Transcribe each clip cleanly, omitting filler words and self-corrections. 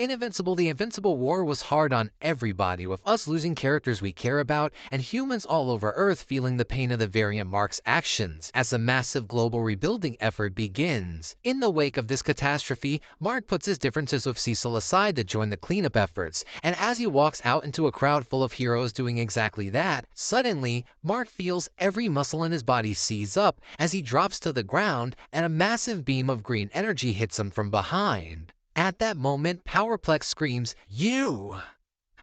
In Invincible, the Invincible War was hard on everybody, with us losing characters we care about, and humans all over Earth feeling the pain of the variant Mark's actions, as a massive global rebuilding effort begins. In the wake of this catastrophe, Mark puts his differences with Cecil aside to join the cleanup efforts, and as he walks out into a crowd full of heroes doing exactly that, suddenly, Mark feels every muscle in his body seize up as he drops to the ground, and a massive beam of green energy hits him from behind. At that moment, Powerplex screams, "You!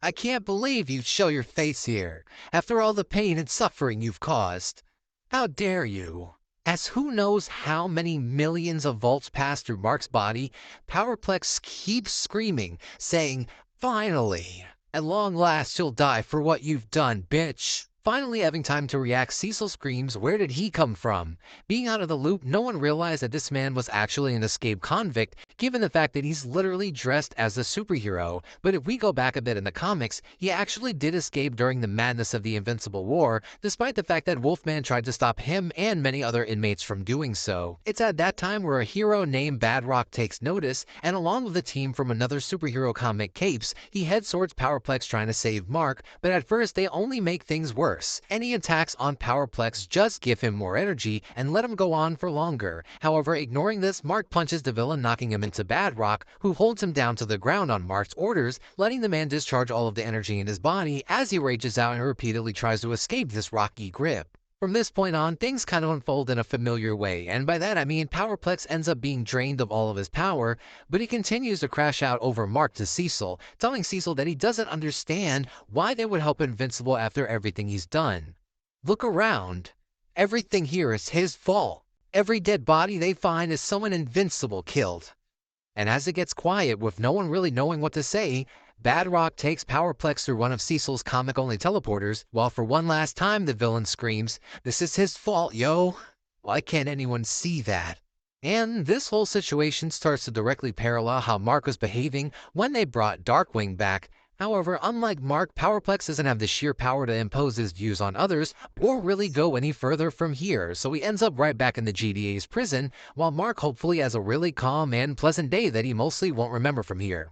I can't believe you'd show your face here, after all the pain and suffering you've caused. How dare you?" As who knows how many millions of volts pass through Mark's body, Powerplex keeps screaming, saying, "Finally! At long last you'll die for what you've done, bitch!" Finally having time to react, Cecil screams, "Where did he come from?" Being out of the loop, no one realized that this man was actually an escaped convict, given the fact that he's literally dressed as a superhero. But if we go back a bit in the comics, he actually did escape during the madness of the Invincible War, despite the fact that Wolfman tried to stop him and many other inmates from doing so. It's at that time where a hero named Badrock takes notice, and along with a team from another superhero comic, Capes, he heads towards Powerplex trying to save Mark, but at first they only make things worse. Any attacks on Powerplex just give him more energy and let him go on for longer. However, ignoring this, Mark punches the villain, knocking him into Badrock, who holds him down to the ground on Mark's orders, letting the man discharge all of the energy in his body as he rages out and repeatedly tries to escape this rocky grip. From this point on, things kind of unfold in a familiar way, and by that I mean Powerplex ends up being drained of all of his power, but he continues to crash out over Mark to Cecil, telling Cecil that he doesn't understand why they would help Invincible after everything he's done. Look around. Everything here is his fault. Every dead body they find is someone Invincible killed. And as it gets quiet, with no one really knowing what to say, Badrock takes Powerplex through one of Cecil's comic-only teleporters, while for one last time the villain screams, "This is his fault, yo! Why can't anyone see that?" And this whole situation starts to directly parallel how Mark was behaving when they brought Darkwing back. However, unlike Mark, Powerplex doesn't have the sheer power to impose his views on others, or really go any further from here, so he ends up right back in the GDA's prison, while Mark hopefully has a really calm and pleasant day that he mostly won't remember from here.